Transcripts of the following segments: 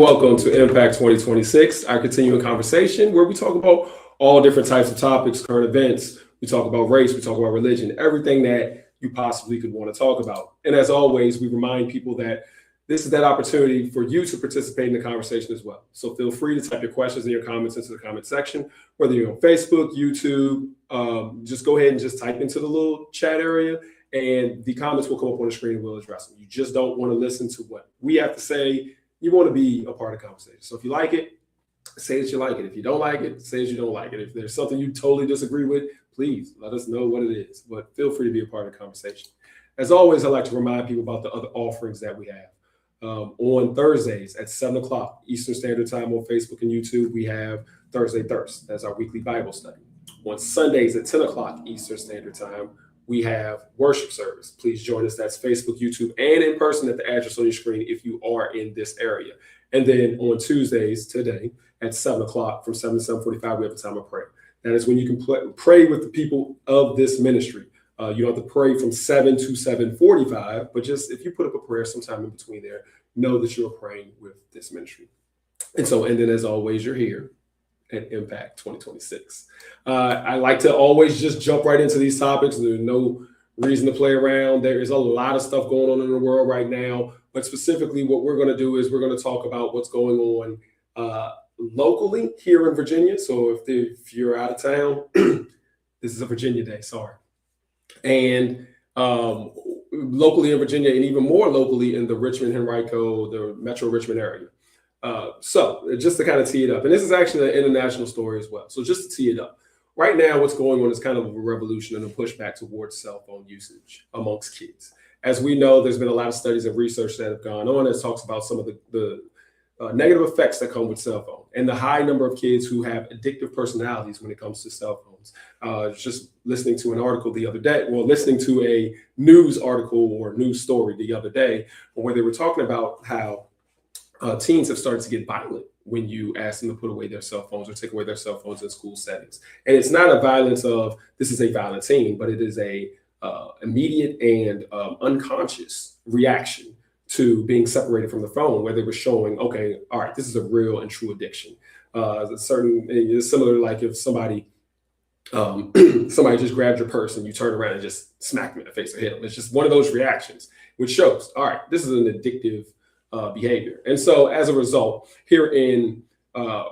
welcome to Impact 2026, our continuing conversation where we talk about all different types of topics, current events. We talk about race, we talk about religion, everything that you possibly could want to talk about. And as always, we remind people that this is that opportunity for you to participate in the conversation as well. So feel free to type your questions and your comments into the comment section, whether you're on Facebook, YouTube, just go ahead and just type into the little chat area and the comments will come up on the screen and we'll address them. You just don't want to listen to what we have to say. You want to be a part of the conversation. So if you like it, say that you like it. If you don't like it, say that you don't like it. If there's something you totally disagree with, please let us know what it is. But feel free to be a part of the conversation. As always, I'd like to remind people about the other offerings that we have. On Thursdays at 7 o'clock Eastern Standard Time on Facebook and YouTube, we have Thursday Thirst. That's our weekly Bible study. On Sundays at 10 o'clock Eastern Standard Time, we have worship service. Please join us. That's Facebook, YouTube, and in person at the address on your screen if you are in this area. And then on Tuesdays today at 7 o'clock from 7 to 7:45, we have a time of prayer. That is when you can pray with the people of this ministry. You don't have to pray from 7 to 7:45, but just if you put up a prayer sometime in between there, know that you're praying with this ministry. And then as always, you're here at Impact 2026. I like to always just jump right into these topics. There's no reason to play around. There is a lot of stuff going on in the world right now, but specifically what we're going to do is we're going to talk about what's going on locally here in Virginia. So if you're out of town, this is a Virginia day, sorry. And locally in Virginia and even more locally in the Richmond, Henrico, the Metro Richmond area. So just to kind of tee it up, and this is actually an international story as well. So just to tee it up, right now what's going on is kind of a revolution and a pushback towards cell phone usage amongst kids. As we know, there's been a lot of studies and research that have gone on that talks about some of the negative effects that come with cell phone and the high number of kids who have addictive personalities when it comes to cell phones. Just listening to an article the other day, listening to a news article or news story the other day where they were talking about how teens have started to get violent when you ask them to put away their cell phones or take away their cell phones in school settings. And it's not a violence of this is a violent teen, but it is a immediate and unconscious reaction to being separated from the phone, where they were showing, okay, all right, this is a real and true addiction. It's similar to like if somebody just grabbed your purse and you turn around and just smack them in the face or hit them. It's just one of those reactions, which shows, all right, this is an addictive behavior. And so as a result, here in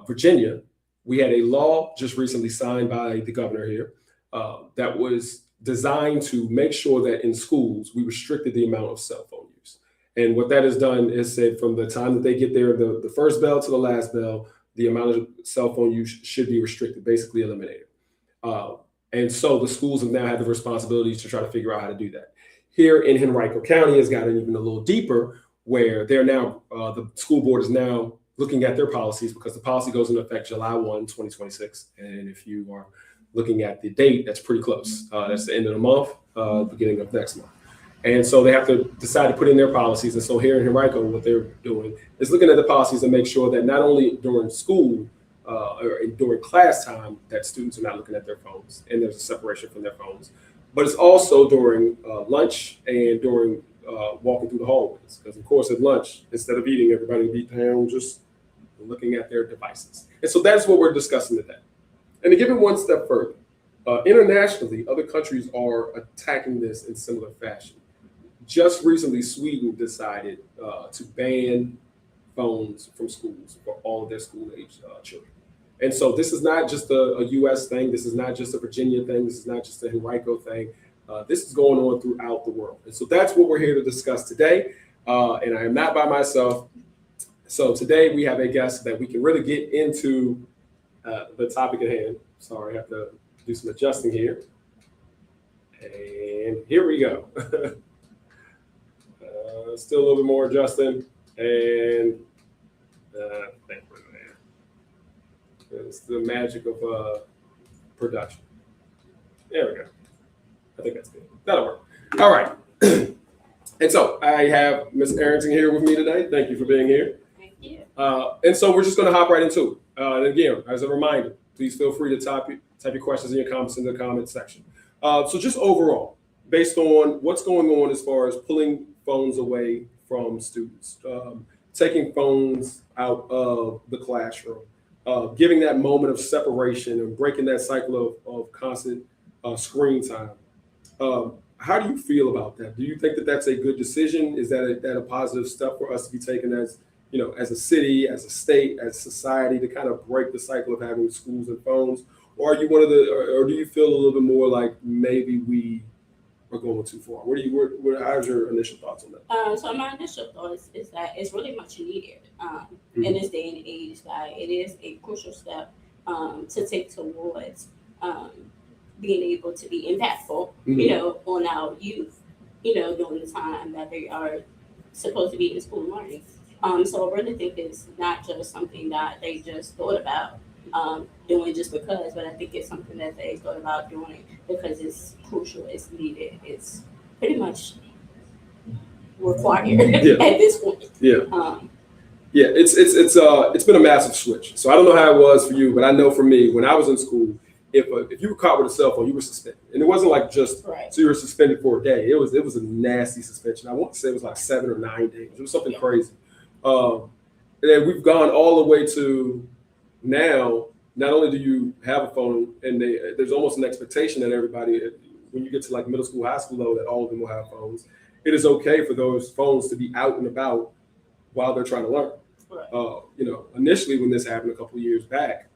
Virginia, we had a law just recently signed by the governor here that was designed to make sure that in schools, we restricted the amount of cell phone use. And what that has done is said from the time that they get there, the first bell to the last bell, the amount of cell phone use should be restricted, basically eliminated. And so the schools have now had the responsibilities to try to figure out how to do that. Here in Henrico County has gotten even a little deeper, where they're now, the school board is now looking at their policies because the policy goes into effect July 1, 2026. And if you are looking at the date, that's pretty close. That's the end of the month, beginning of next month. And so they have to decide to put in their policies. And so here in Henrico, what they're doing is looking at the policies and make sure that not only during school or during class time that students are not looking at their phones and there's a separation from their phones, but it's also during lunch and during walking through the hallways. Because of course at lunch, instead of eating, everybody would be down just looking at their devices. And so that's what we're discussing today. And to give it one step further, internationally, other countries are attacking this in similar fashion. Just recently, Sweden decided to ban phones from schools for all of their school-age children. And so this is not just a U.S. thing. This is not just a Virginia thing. This is not just a Henrico thing. This is going on throughout the world. And so that's what we're here to discuss today. And I am not by myself. So today we have a guest that we can really get into the topic at hand. Sorry, I have to do some adjusting here. And here we go. Still a little bit more adjusting. And thank you, man. It's the magic of production. There we go. I think that's good. That'll work. All right. And so I have Ms. Arrington here with me today. Thank you for being here. Thank you. And so we're just going to hop right into it. And again, as a reminder, please feel free to type your questions and your comments in the comment section. So just overall, based on what's going on as far as pulling phones away from students, taking phones out of the classroom, giving that moment of separation and breaking that cycle of constant screen time. How do you feel about that? Do you think that that's a good decision? Is that a positive step for us to be taking as, as a city, as a state, as society, to kind of break the cycle of having schools and phones? Or are you or do you feel a little bit more like maybe we are going too far? How's your initial thoughts on that? So my initial thoughts is that it's really much needed in Mhm. this day and age. That it is a crucial step to take towards um, being able to be impactful, Mhm. on our youth, during the time that they are supposed to be in school learning. So I really think it's not just something that they just thought about doing just because, but I think it's something that they thought about doing because it's crucial, it's needed, it's pretty much required Yeah. at this point. Yeah. Yeah, it's been a massive switch. So I don't know how it was for you, but I know for me, when I was in school, if you were caught with a cell phone, you were suspended, and it wasn't like just Right. so you were suspended for a day. It was a nasty suspension. I want to say it was like 7 or 9 days. It was something crazy. And then we've gone all the way to now. Not only do you have a phone, and there's almost an expectation that everybody, when you get to like middle school, high school level, that all of them will have phones. It is okay for those phones to be out and about while they're trying to learn. Right. Initially when this happened a couple of years back,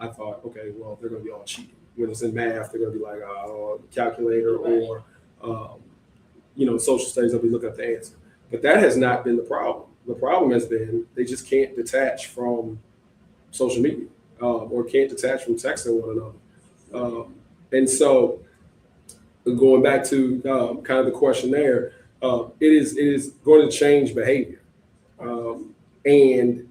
I thought, okay, well, they're going to be all cheating. When it's in math, they're going to be like, calculator, Right. or, social studies, they'll be looking at the answer. But that has not been the problem. The problem has been they just can't detach from social media, or can't detach from texting one another. And so going back to kind of the question there, it is going to change behavior. And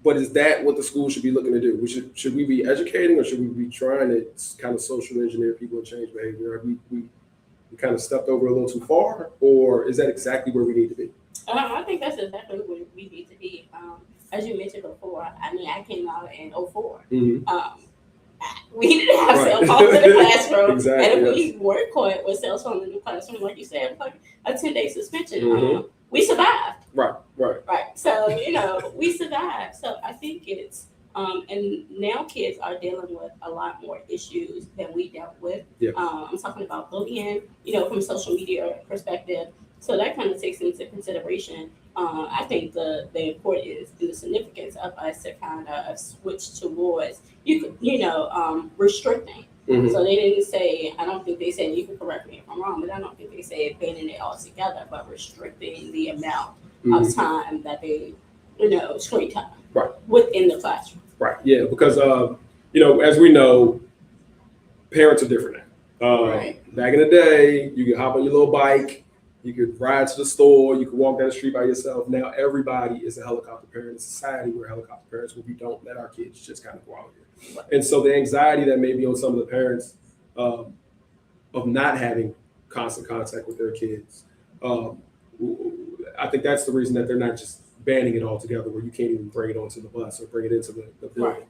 but is that what the school should be looking to do? Should we be educating, or should we be trying to kind of social engineer people and change behavior? Have we kind of stepped over a little too far, or is that exactly where we need to be? I think that's exactly where we need to be. As you mentioned before, I mean, I came out in '04. Mm-hmm. We didn't have Right. cell phones in the classroom. Exactly, And if yes. we were caught with cell phones in the classroom, like you said, like a 10-day suspension, Mhm. we survived. Right. Right. So, we survived. So I think it's, and now kids are dealing with a lot more issues than we dealt with. Yeah. I'm talking about bullying, from social media perspective. So that kind of takes into consideration. I think the importance and the significance of us to kind of switch towards restricting. Mhm. So they didn't say, I don't think they said, you can correct me if I'm wrong, but I don't think they said banning it altogether, but restricting the amount of Mhm. time that they, screen time Right. within the classroom. Right. Yeah. Because as we know, parents are different now. Right. Back in the day, you could hop on your little bike, you could ride to the store, you could walk down the street by yourself. Now everybody is a helicopter parent in society. We're helicopter parents where we don't let our kids just kind of go out here. And so the anxiety that may be on some of the parents, of not having constant contact with their kids, um, I think that's the reason that they're not just banning it altogether, where you can't even bring it onto the bus or bring it into the building.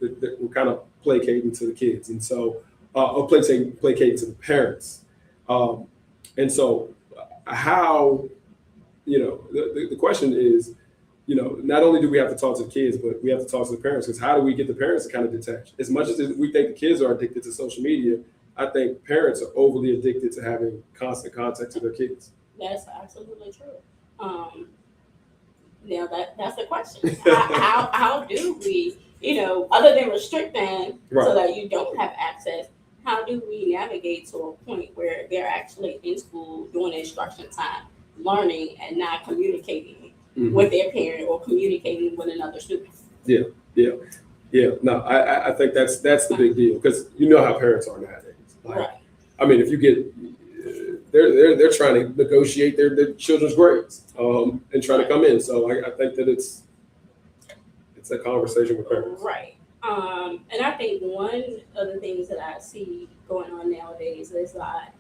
We're kind of placating to the kids, and so or placating to the parents. And so, how, the question is, not only do we have to talk to the kids, but we have to talk to the parents, because how do we get the parents to kind of detach? As much as we think the kids are addicted to social media, I think parents are overly addicted to having constant contact with their kids. That's absolutely true. Now that's the question. How do we, other than restricting so that you don't have access, how do we navigate to a point where they're actually in school doing instruction time, learning and not communicating Mhm. with their parent or communicating with another student? Yeah. No, I think that's the big deal, because you know how parents are nowadays. Like, Right. I mean, if you get, they're trying to negotiate their children's grades, and try to come in. So I think that it's a conversation with parents. Right. And I think one of the things that I see going on nowadays is that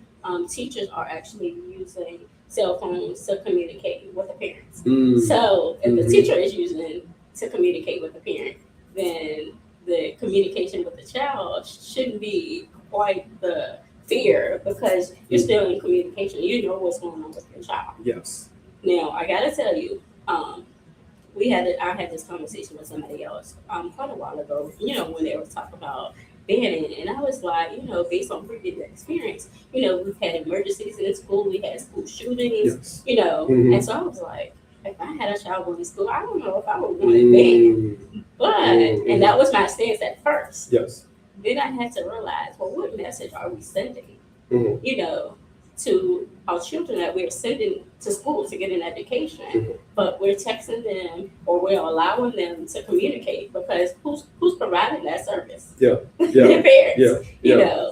teachers are actually using cell phones to communicate with the parents. Mm. So if the Mhm. teacher is using to communicate with the parent, then the communication with the child shouldn't be quite the fear, because you're still in communication. You know what's going on with your child. Yes. Now, I gotta tell you, I had this conversation with somebody else quite a while ago, when they were talking about banning, and I was like, based on previous experience, we've had emergencies in school, we had school shootings, Yes. Mm-hmm. And so I was like, if I had a child going to school, I don't know if I would want it banned. But, and that was my stance at first. Yes. Then I had to realize, well, what message are we sending, Mm-hmm. To our children that we're sending to school to get an education, Mm-hmm. but we're texting them or we're allowing them to communicate because who's providing that service? Yeah. Their parents. Yeah.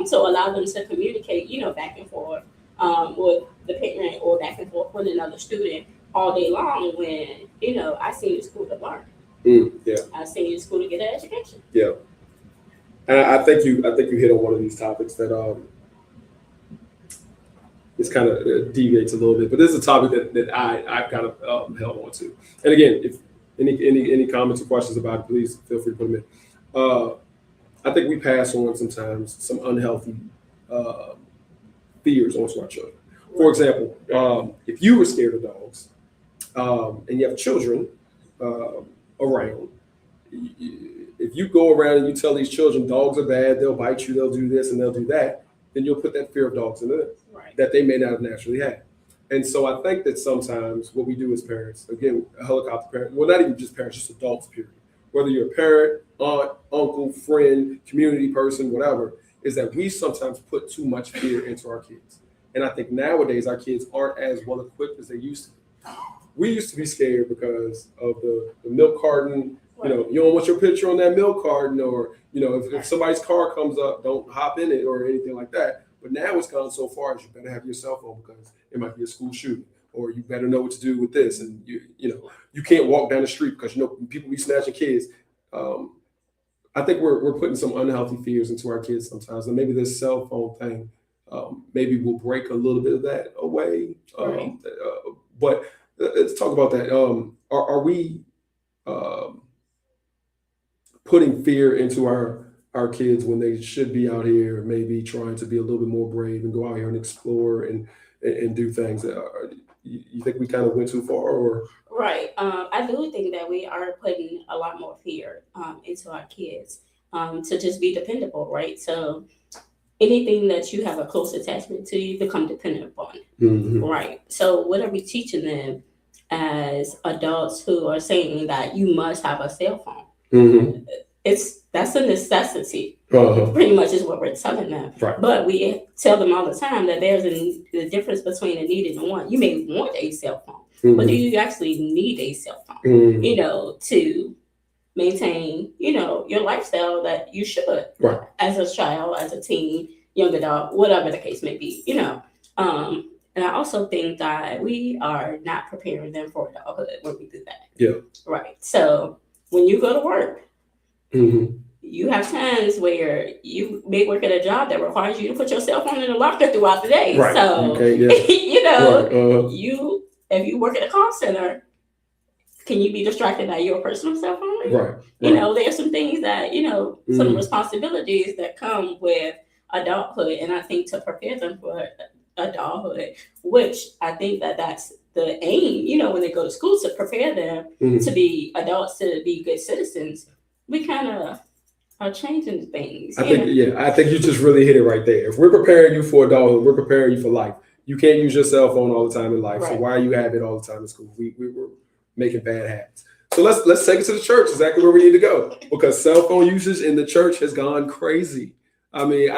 So allow them to communicate, back and forth with the parent or back and forth with another student all day long when, I send you to school to learn. Yeah. I send you to school to get an education. Yeah. And I think you hit on one of these topics that this kind of deviates a little bit, but this is a topic that I've kind of held on to. And again, if any comments or questions about it, please feel free to put them in. I think we pass on sometimes some unhealthy fears onto our children. For example, if you were scared of dogs and you have children around, if you go around and you tell these children dogs are bad, they'll bite you, they'll do this and they'll do that, then you'll put that fear of dogs into them that they may not have naturally had. And so I think that sometimes what we do as parents, again, a helicopter parent, well, not even just parents, just adults, period. Whether you're a parent, aunt, uncle, friend, community person, whatever, is that we sometimes put too much fear into our kids. And I think nowadays our kids aren't as well equipped as they used to be. We used to be scared because of the milk carton. You don't want your picture on that milk carton, or if somebody's car comes up, don't hop in it or anything like that. But now it's gone so far as you better have your cell phone because it might be a school shooting, or you better know what to do with this, and you can't walk down the street because people be snatching kids. I think we're putting some unhealthy fears into our kids sometimes, and maybe this cell phone thing maybe will break a little bit of that away. But let's talk about that. Are we putting fear into our kids when they should be out here, maybe trying to be a little bit more brave and go out here and explore and do things? You think we kind of went too far, or? Right. I do think that we are putting a lot more fear into our kids to just be dependable, right? So anything that you have a close attachment to, you become dependent upon, right? So what are we teaching them as adults who are saying that you must have a cell phone? That's a necessity. Pretty much is what we're telling them. Right. But we tell them all the time that there's the difference between a need and a want. You may want a cell phone, but do you actually need a cell phone? To maintain, your lifestyle that you should, right, as a child, as a teen, young adult, whatever the case may be, And I also think that we are not preparing them for adulthood when we do that. Yeah. Right. So when you go to work, you have times where you may work at a job that requires you to put your cell phone in the locker throughout the day. Right. So, okay, yeah. If you work at a call center, can you be distracted by your personal cell phone? Right. There's some things that, some responsibilities that come with adulthood. And I think to prepare them for adulthood, which I think that's the aim, when they go to school, to prepare them to be adults, to be good citizens. We kind of are changing things. I think you just really hit it right there. If we're preparing you for adulthood, we're preparing you for life. You can't use your cell phone all the time in life. Right. So why you have it all the time in school? We're making bad habits. So let's take it to the church, exactly where we need to go, because cell phone usage in the church has gone crazy. I mean,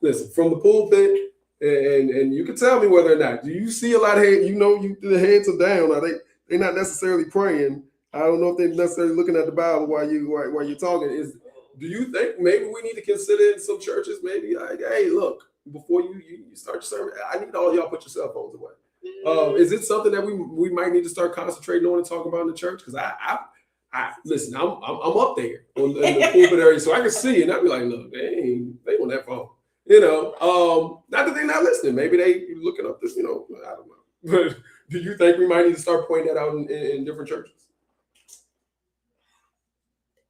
listen, from the pulpit, and you can tell me whether or not, do you see a lot of heads, the heads are down. Are they're not necessarily praying. I don't know if they're necessarily looking at the Bible while you're talking. Do you think maybe we need to consider in some churches, maybe like, hey, look, before you start your sermon, I need all y'all put your cell phones away. Is it something that we might need to start concentrating on and talking about in the church? Because I listen, I'm up there in the pulpit area, so I can see, and I'd be like, look, they on that phone, not that they're not listening. Maybe they looking up this, I don't know. But do you think we might need to start pointing that out in different churches?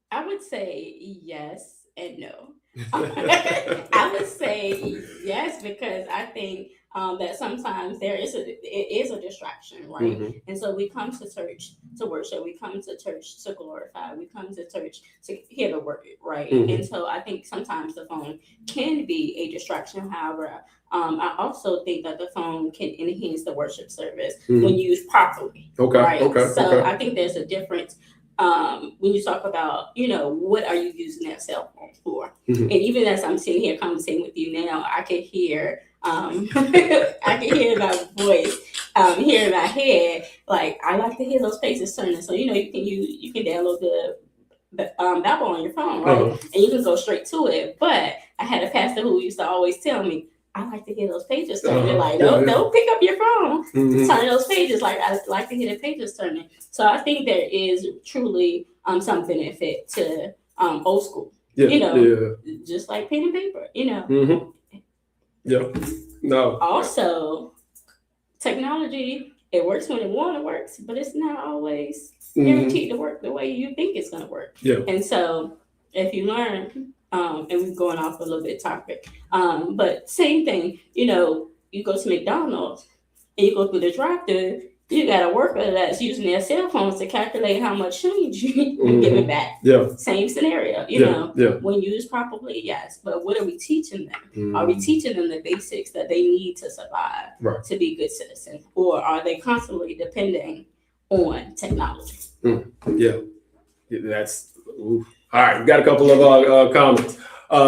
I would say yes and no. I would say yes yes, because I think that sometimes it is a distraction, right? Mhm. And so we come to church to worship, we come to church to glorify, we come to church to hear the word, right? Mhm. And so I think sometimes the phone can be a distraction. However, I also think that the phone can enhance the worship service when used properly, Okay. right? Okay. So Okay. I think there's a difference when you talk about, what are you using that cell phone for? Mhm. And even as I'm sitting here conversating with you now, I could hear, I can hear my voice, here in my head. Like I like to hear those pages turning. So you can download the Bible on your phone, right? Uh-huh. And you can go straight to it. But I had a pastor who used to always tell me, I like to hear those pages turning. Uh-huh. Like, Yeah, yeah. don't pick up your phone, Mhm. turn those pages. Like I like to hear the pages turning. So I think there is truly some benefit to old school. Yeah. Yeah. Just like pen and paper. Mhm. Yeah. No. Also, technology, it works when it want to works, but it's not always guaranteed to work the way you think it's going to work. Yeah. And so if you learn, and we're going off a little bit topic, but same thing, you go to McDonald's and you go through the drive-thru, you got a worker that's using their cell phones to calculate how much change you're giving back. Yeah. Same scenario, Yeah. when used properly, yes. But what are we teaching them? Mhm. Are we teaching them the basics that they need to survive, Right. to be good citizens? Or are they constantly depending on technology? Yeah. That's oof. All right. We got a couple of comments.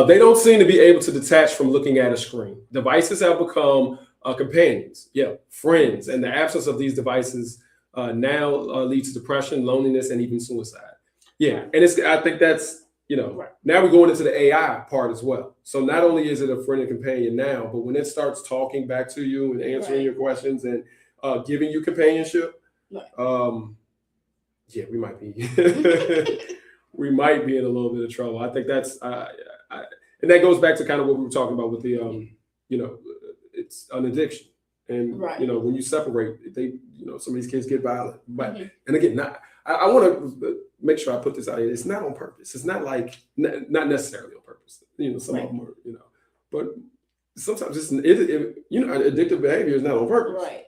They don't seem to be able to detach from looking at a screen. Devices have become companions, friends, and the absence of these devices now leads to depression, loneliness, and even suicide. Yeah, and I think that's Right. now we're going into the AI part as well. So not only is it a friend and companion now, but when it starts talking back to you and answering Right. your questions and giving you companionship, Right. yeah, we might be we might be in a little bit of trouble. I think that's and that goes back to kind of what we were talking about with the it's an addiction. And Right. when you separate, they some of these kids get violent. But Mhm. and again, I want to make sure I put this out here. It's not on purpose. It's not like not necessarily on purpose. Some Right. of them are, but sometimes addictive behavior is not on purpose. Right.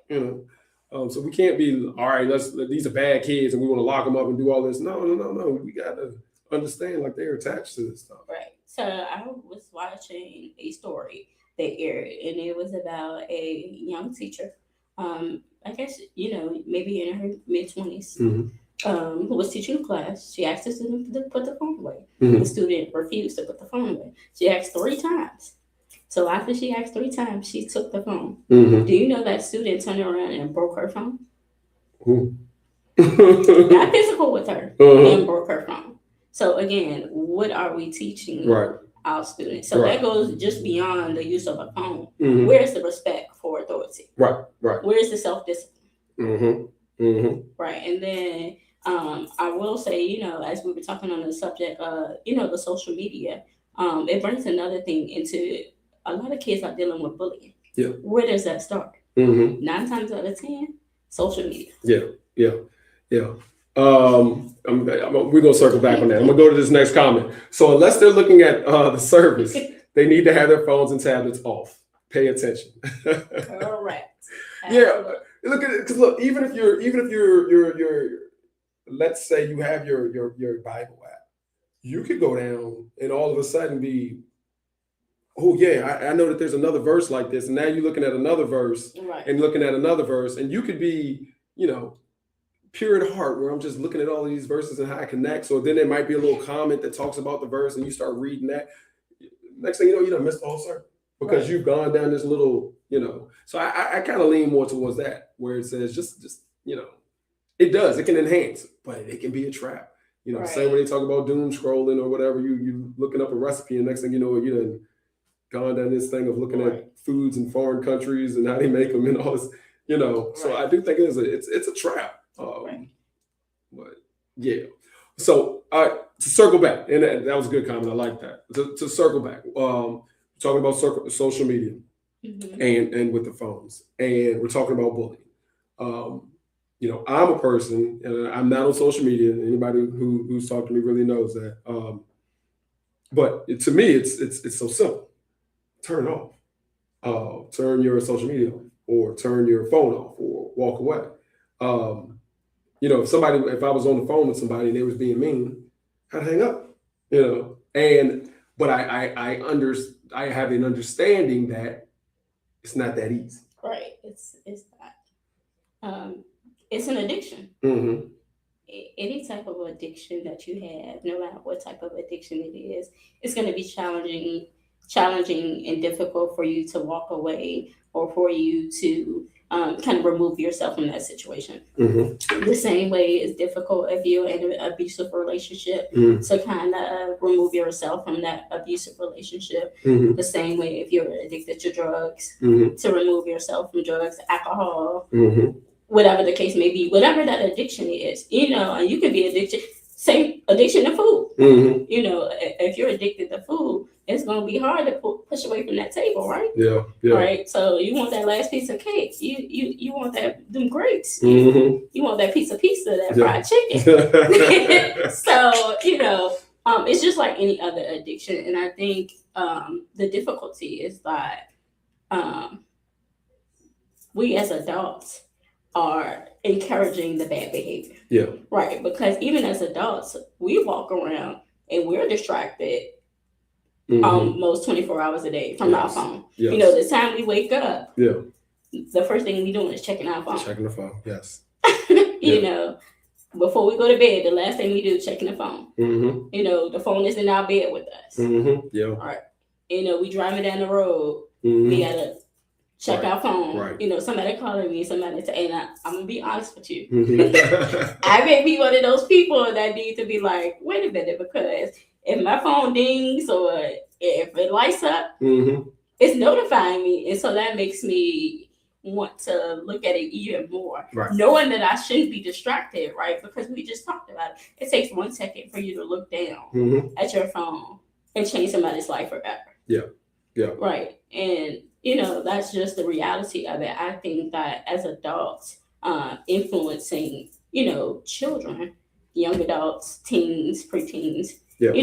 So we can't be all right. These are bad kids, and we want to lock them up and do all this. No. We gotta understand like they're attached to this stuff. Right. So I was watching a story that aired, and it was about a young teacher. I guess maybe in her mid-20s, Mhm. who was teaching a class. She asked the student to put the phone away. Mhm. The student refused to put the phone away. She asked 3 times. So after she asked 3 times, she took the phone. Mhm. Do you know that student turned around and broke her phone? Who? Got physical with her Uh-huh. and broke her phone. So again, what are we teaching Right. our students? So Right. that goes just beyond the use of a phone. Mhm. Where's the respect for authority? Right. Where's the self-discipline? Mm-hmm. Right. And then I will say, as we were talking on the subject of, the social media, it brings another thing into a lot of kids are dealing with bullying. Yeah. Where does that start? Mm-hmm. 9 times out of 10, social media. Yeah. We're gonna circle back on that. I'm gonna go to this next comment. So unless they're looking at the service, they need to have their phones and tablets off. Pay attention. Correct. Yeah. Look at it, because look, even if you're let's say you have your Bible app, you could go down and all of a sudden be, oh yeah, I know that there's another verse like this, and now you're looking at another verse Right. and looking at another verse, and you could be, pure at heart, where I'm just looking at all of these verses and how I connect. So then there might be a little comment that talks about the verse, and you start reading that. Next thing you know, you done missed the whole sermon because you've gone down this little, So I kind of lean more towards that, where it says just it can enhance, but it can be a trap. Right. Same way they talk about doom scrolling or whatever. You looking up a recipe, and next thing you know, you done gone down this thing of looking at foods in foreign countries and how they make them and all this. So I do think it's a trap. But yeah. So to circle back, and that was a good comment. I like that. To circle back, talking about social media, and with the phones, and we're talking about bullying. I'm a person, and I'm not on social media. Anybody who's talked to me really knows that. But to me, it's so simple. Turn it off. turn your social media off, or turn your phone off, or walk away. If I was on the phone with somebody and they was being mean, I'd hang up. But I have an understanding that it's not that easy. Right. It's not. It's an addiction. Mm-hmm. Any type of addiction that you have, no matter what type of addiction it is, it's going to be challenging and difficult for you to walk away, or for you to kind of remove yourself from that situation. Mm-hmm. The same way it's difficult if you're in an abusive relationship Mm-hmm. to kind of remove yourself from that abusive relationship. Mm-hmm. The same way if you're addicted to drugs, Mm-hmm. to remove yourself from drugs, alcohol, Mm-hmm. whatever the case may be, whatever that addiction is, and you can be addicted, same addiction to food. Mm-hmm. If you're addicted to food, it's going to be hard to push away from that table, right? Yeah. Right. So you want that last piece of cake. You want them grapes. Mm-hmm. You want that piece of pizza, that Yeah. fried chicken. So it's just like any other addiction, and I think the difficulty is that we as adults are encouraging the bad behavior. Yeah. Right. Because even as adults, we walk around and we're distracted Mm-hmm. almost 24 hours a day from our Yes. phone. Yes. The time we wake up, Yeah. the first thing we doing is checking our phone. Checking the phone. Yes. Before we go to bed, the last thing we do is checking the phone. Mm-hmm. The phone is in our bed with us. Mm-hmm. Yeah. Right. We driving down the road, Mm-hmm. we gotta check our phone. Right. Somebody calling me, and I'm gonna be honest with you. Mm-hmm. I may be one of those people that need to be like, wait a minute, because if my phone dings or if it lights up, Mm-hmm. it's notifying me. And so that makes me want to look at it even more. Right. Knowing that I shouldn't be distracted, right? Because we just talked about it. It takes 1 second for you to look down Mm-hmm. at your phone and change somebody's life forever. Yeah. Yeah. Right. And, that's just the reality of it. I think that as adults, influencing, children, young adults, teens, preteens, Yeah.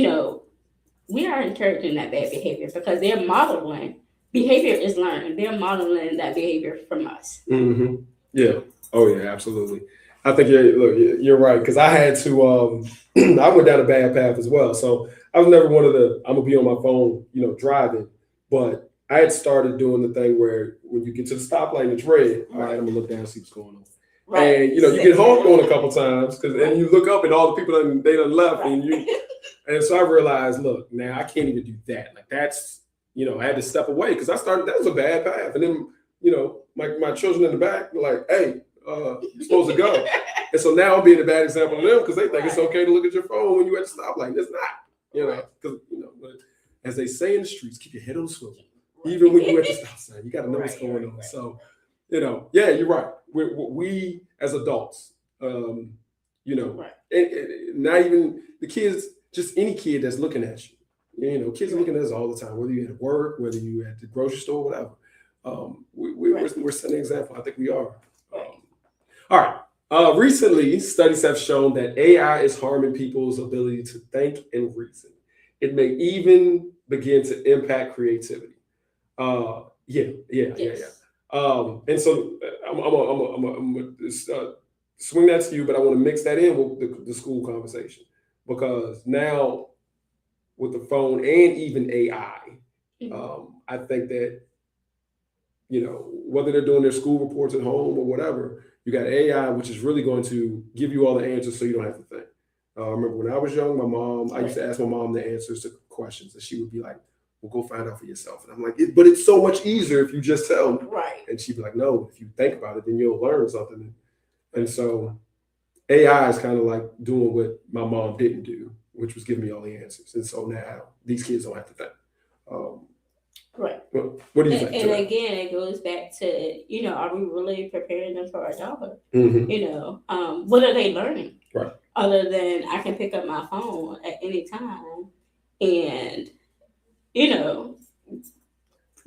we are encouraging that bad behavior because they're modeling. Behavior is learned. They're modeling that behavior from us. Mm-hmm. Yeah. Oh yeah, absolutely. I think you're right, because I had to. I went down a bad path as well. So I was never one of the. I'm gonna be on my phone, driving. But I had started doing the thing where when you get to the stoplight and it's red, all right, I'm gonna look down and see what's going on. Right. And you get honked on a couple times and you look up and all the people they done left and so I realized, look, now I can't even do that. Like that's I had to step away because that was a bad path. And then my children in the back were like, hey, you're supposed to go. And so now I'm being a bad example of them because they think it's okay to look at your phone when you're at the stoplight. It's not, because but as they say in the streets, keep your head on the swivel. Even when you're at the stop sign, you got to know what's going on. Right. So, yeah, you're right. We as adults, and not even the kids, just any kid that's looking at you. Kids are looking at us all the time, whether you're at work, whether you're at the grocery store, whatever. We're setting an example. I think we are. All right. Recently, studies have shown that AI is harming people's ability to think and reason. It may even begin to impact creativity. Yeah. And so I'm gonna swing that to you, but I want to mix that in with the school conversation, because now with the phone and even AI, I think that whether they're doing their school reports at home or whatever, you got AI, which is really going to give you all the answers so you don't have to think. I remember when I was young, I used to ask my mom the answers to questions, and she would be like, well, go find out for yourself. And I'm like, but it's so much easier if you just tell me. Right. And she'd be like, no, if you think about it, then you'll learn something. And so AI is kind of like doing what my mom didn't do, which was give me all the answers. And so now these kids don't have to think. Right. What do you think? And again, it goes back to, are we really preparing them for adulthood? Mm-hmm. What are they learning? Right. Other than I can pick up my phone at any time and,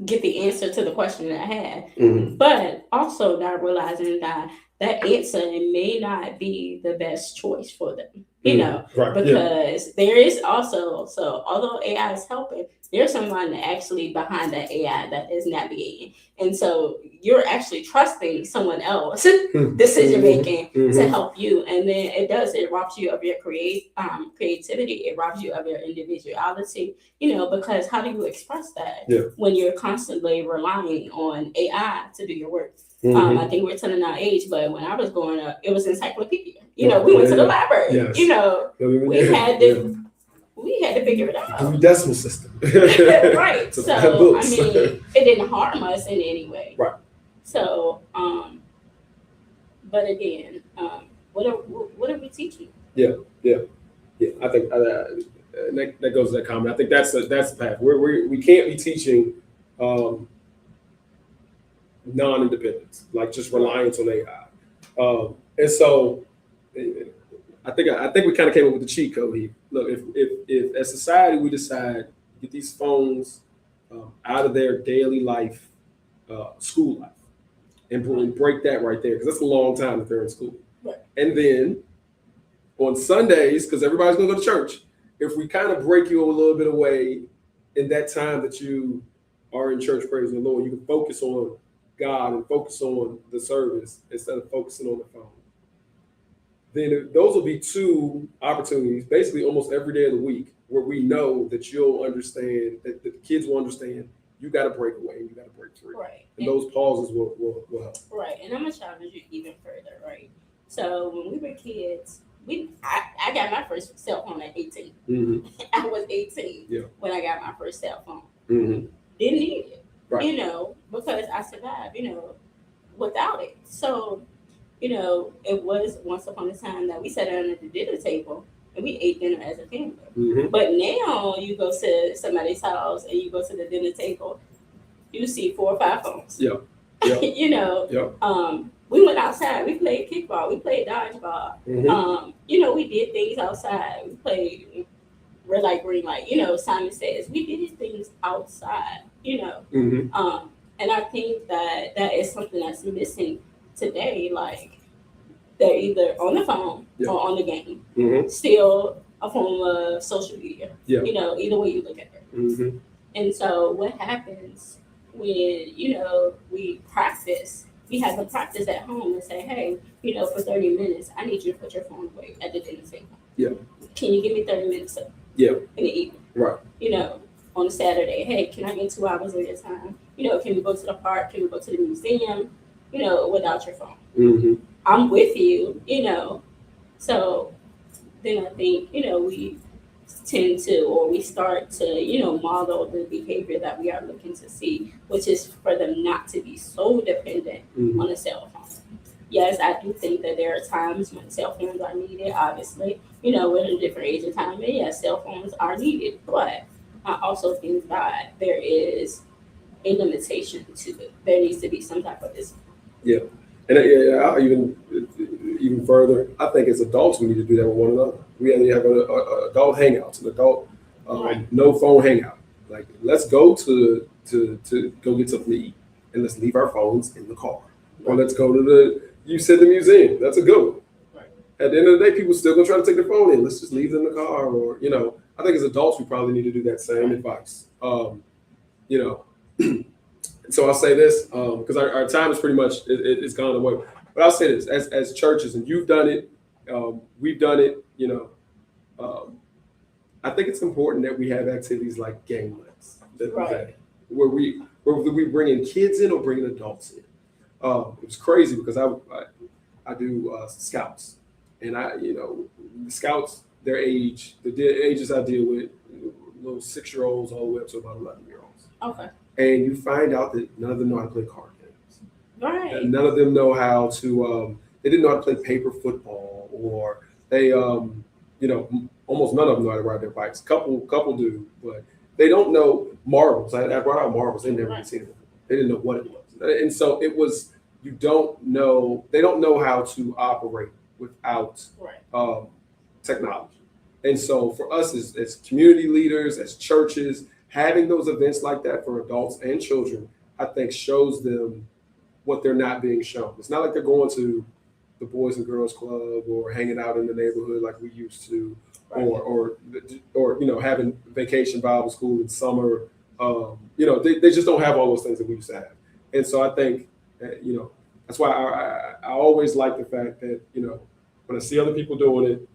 get the answer to the question that I had. Mm-hmm. But also not realizing that that answer may not be the best choice for them, you know, Right. Yeah. because there is also, so although AI is helping, there's someone actually behind that AI that is navigating. And so you're actually trusting someone else decision making to help you. And then it robs you of your creativity, it robs you of your individuality, you know, because how do you express that when you're constantly relying on AI to do your work? I think we're telling our age, but when I was growing up, it was encyclopedia. You know, we went to the library. Yes. You know, we had to figure it out. The decimal system. Right. So I mean, it didn't harm us in any way. Right. So, but again, what are we teaching? Yeah. I think that goes to that comment. I think that's the path. We can't be teaching non-independence, like just reliance on AI. And so I think we kind of came up with the cheat code here. Look, if as society we decide to get these phones out of their daily life, school life, and break that right there, because that's a long time that they're in school. Right. And then on Sundays, because everybody's gonna go to church, if we kind of break you a little bit away in that time that you are in church praising the Lord, you can focus on God and focus on the service instead of focusing on the phone. Then those will be two opportunities, basically almost every day of the week, where we know that you'll understand, that the kids will understand, you got to break away and you got to break free. Right. And those pauses will help. Right. And I'm going to challenge you even further, right? So when we were kids, I got my first cell phone at 18. Mm-hmm. I was 18 when I got my first cell phone. Mm-hmm. Didn't need it, right. You know, because I survived, you know, without it. So, you know, it was once upon a time that we sat down at the dinner table and we ate dinner as a family. Mm-hmm. But now you go to somebody's house and you go to the dinner table, you see 4 or 5 phones. Yeah. You know, we went outside, we played kickball, we played dodgeball. Mm-hmm. You know, we did things outside. We played red light, green light. You know, Simon Says we did things outside. You know, mm-hmm. And I think that is something that's missing today. Like they're either on the phone or on the game. Mm-hmm. Still a form of social media. Yeah. You know, either way you look at it. Mm-hmm. And so what happens when, you know, we practice? We have to practice at home and say, hey, you know, for 30 minutes, I need you to put your phone away at the dinner table. Yeah. Can you give me 30 minutes in the evening? Right. You know, on a Saturday, hey, can I get 2 hours of your time? You know, can we go to the park? Can we go to the museum? You know, without your phone. Mm-hmm. I'm with you, you know. So then I think, you know, we tend to, or we start to, you know, model the behavior that we are looking to see, which is for them not to be so dependent on a cell phone. Yes, I do think that there are times when cell phones are needed, obviously. You know, we're in a different age of time, and yes, cell phones are needed, but I also think that there is a limitation to it. There needs to be some type of discipline. Yeah. And I'll even further, I think as adults, we need to do that with one another. We have adult hangouts, an adult no phone hangout. Like, let's go to go get something to eat, and let's leave our phones in the car. Right. Or let's go to the museum. That's a good one. Right. At the end of the day, people still gonna try to take their phone in. Let's just leave it in the car, or, you know, I think as adults, we probably need to do that same advice. You know, so I'll say this, because our time is pretty much, it's gone away. But I'll say this, as churches, and you've done it, we've done it, you know, I think it's important that we have activities like game nights that we've had, where we bring in kids in or bring in adults in. It was crazy because I do scouts, and the scouts, their age, the ages I deal with, little 6-year-olds all the way up to about 11-year-olds. Okay. And you find out that none of them know how to play card games. Right. And none of them know how to. They didn't know how to play paper football, or they, almost none of them know how to ride their bikes. Couple do, but they don't know marbles. I brought out marbles. They never seen it. They didn't know what it was, and so it was. You don't know. They don't know how to operate without technology. And so for us as community leaders, as churches, having those events like that for adults and children, I think shows them what they're not being shown. It's not like they're going to the Boys and Girls Club or hanging out in the neighborhood like we used to, or having vacation Bible school in summer. They just don't have all those things that we used to have. And so I think that's why I always like the fact that when I see other people doing it,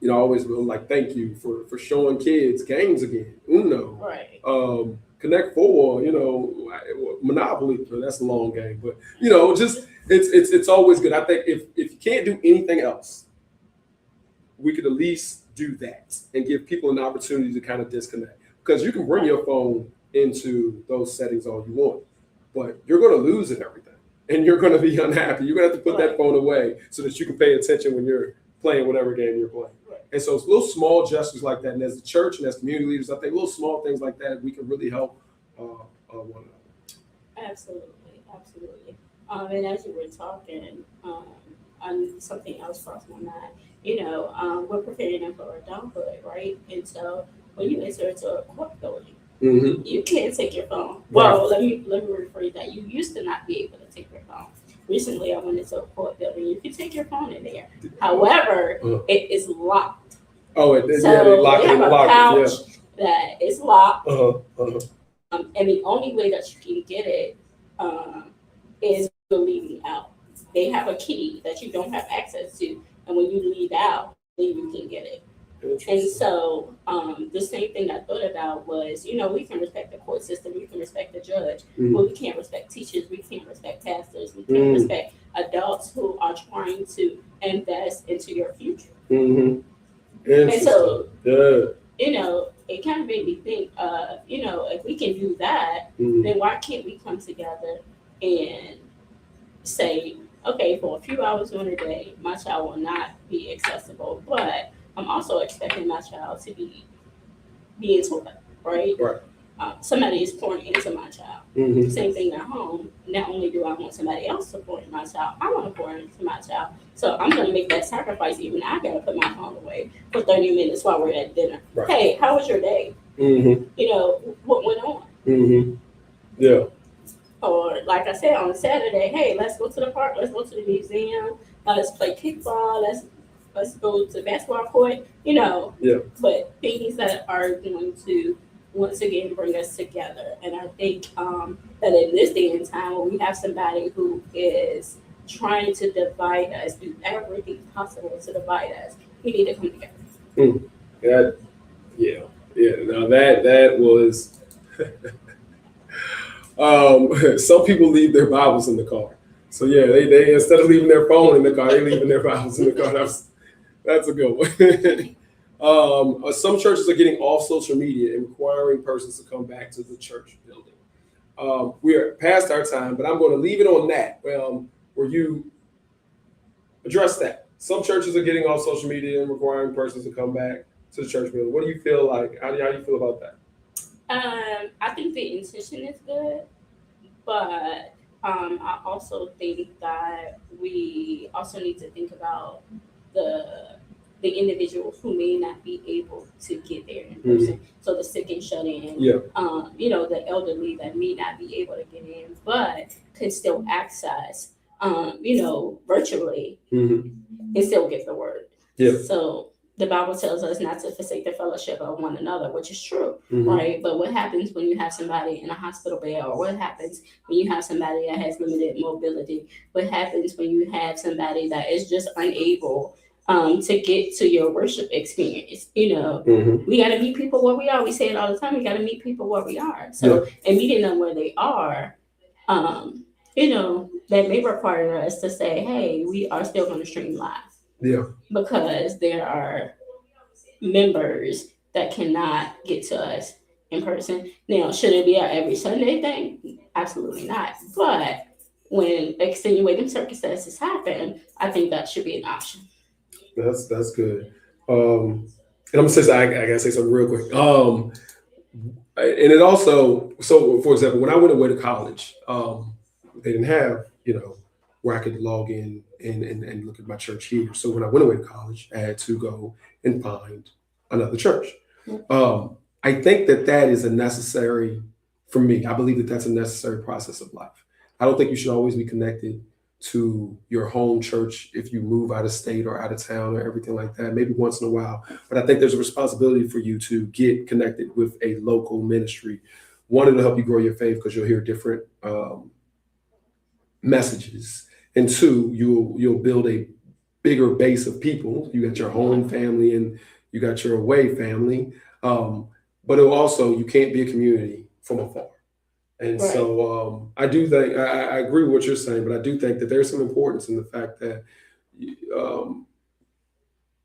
I always will like thank you for showing kids games again. Uno, right. Connect Four, Monopoly. That's a long game, but just it's always good. I think if you can't do anything else, we could at least do that and give people an opportunity to kind of disconnect. Because you can bring your phone into those settings all you want, but you're going to lose it everything, and you're going to be unhappy. You're going to have to put that phone away so that you can pay attention when you're playing whatever game you're playing. And so it's little small gestures like that. And as the church and as community leaders, I think little small things like that, we can really help one another. Absolutely. And as you were talking, something else crossed my mind. We're preparing them for adulthood, right? And so when you enter into a court building, you can't take your phone. Well, let me rephrase that. You used to not be able to take your phone. Recently, I went into a court building. You can take your phone in there. However, it is locked. Oh, they lock it in the pouch that is locked. And the only way that you can get it is leaving out. They have a key that you don't have access to, and when you leave out, then you can get it. And so the same thing I thought about was, we can respect the court system, we can respect the judge, but we can't respect teachers, we can't respect pastors, we can't respect adults who are trying to invest into your future. And so, it kind of made me think, if we can do that, then why can't we come together and say, okay, for a few hours during the day, my child will not be accessible, but I'm also expecting my child to be being taught, right? Somebody is pouring into my child. Same thing at home. Not only do I want somebody else to pour into my child, I want to pour into my child. So I'm going to make that sacrifice. Even I got to put my phone away for 30 minutes while we're at dinner. Hey, how was your day? What went on? Yeah. Or like I said, on Saturday, hey, let's go to the park. Let's go to the museum. Let's play kickball. Let's go to the basketball court. But things that are going to once again bring us together. And I think that in this day and time, when we have somebody who is trying to divide us, do everything possible to divide us, we need to come together. Now that was some people leave their Bibles in the car. So they instead of leaving their phone in the car, they're leaving their Bibles in the car. That's a good one. Some churches are getting off social media and requiring persons to come back to the church building. We are past our time, but I'm going to leave it on that where you address that. Some churches are getting off social media and requiring persons to come back to the church building. What do you feel like? How do you feel about that? I think the intention is good, but I also think that we also need to think about the individuals who may not be able to get there in person. So the sick and shut in, the elderly that may not be able to get in, but can still access, virtually and still get the word. So the Bible tells us not to forsake the fellowship of one another, which is true, right? But what happens when you have somebody in a hospital bed, or what happens when you have somebody that has limited mobility? What happens when you have somebody that is just unable to get to your worship experience? We got to meet people where we are. We say it all the time. We got to meet people where we are. So, and meeting them where they are, that may require us to say, hey, we are still going to stream live. Because there are members that cannot get to us in person. Now, should it be our every Sunday thing? Absolutely not. But when extenuating circumstances happen, I think that should be an option. That's good. And I'm gonna say I gotta say something real quick. And it also, so for example, when I went away to college, they didn't have where I could log in and look at my church here. So when I went away to college, I had to go and find another church. I think that is a necessary, for me, I believe that that's a necessary process of life. I don't think you should always be connected to your home church if you move out of state or out of town or everything like that, maybe once in a while. But I think there's a responsibility for you to get connected with a local ministry. One, it'll help you grow your faith because you'll hear different messages. And two, you'll build a bigger base of people. You got your home family and you got your away family. But it'll also, you can't be a community from afar. And Right. so I do think, I agree with what you're saying, but I do think that there's some importance in the fact that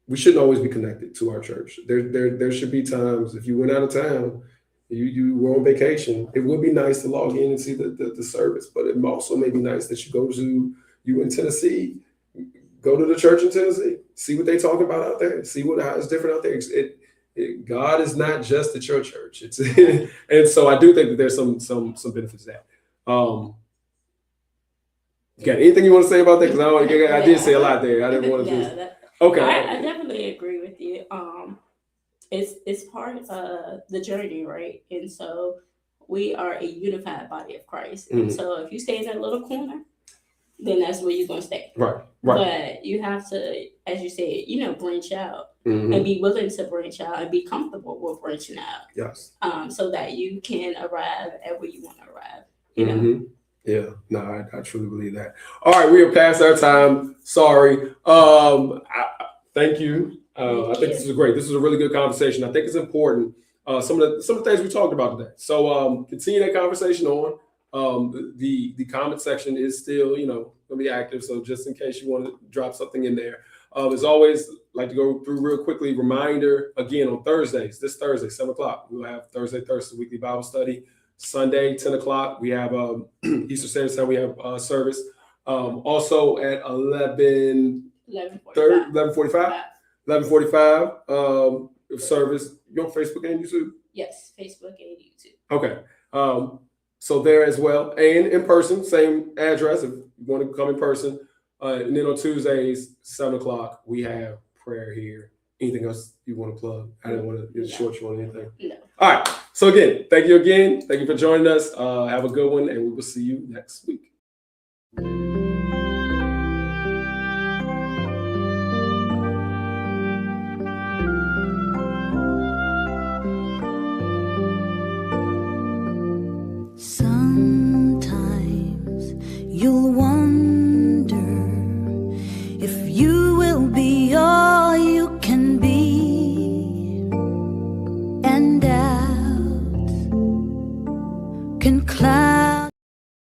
we shouldn't always be connected to our church. There should be times, if you went out of town, you were on vacation, it would be nice to log in and see the service, but it also may be nice that you in Tennessee, go to the church in Tennessee, see what they talk about out there, see how it's different out there. God is not just at your church. It's and so I do think that there's some benefits to that. You got anything you want to say about that? Because I did say a lot there. I didn't want to okay. I definitely agree with you. It's part of the journey, right? And so we are a unified body of Christ. And so if you stay in that little corner, then that's where you're gonna stay. Right. But you have to, as you said, branch out and be willing to branch out and be comfortable with branching out. Yes. So that you can arrive at where you want to arrive. You know. Yeah, no, I truly believe that. All right, we are past our time. Sorry. Thank you. I think this is great. This is a really good conversation. I think it's important. Some of the things we talked about today. So continue that conversation on. The comment section is still, gonna be active. So just in case you want to drop something in there. As always, like to go through real quickly. Reminder again on Thursdays. This Thursday, 7:00. We'll have Thursday weekly Bible study. Sunday, 10:00. We have Eastern Standard Time. We have service. Also at 11:45. 11:45. Service. You on Facebook and YouTube? Yes, Facebook and YouTube. Okay. So there as well, and in person, same address if you want to come in person. And then on Tuesdays, 7:00, we have prayer here. Anything else you want to plug? I didn't want to short you on anything. No. All right. So again, thank you again. Thank you for joining us. Have a good one, and we will see you next week.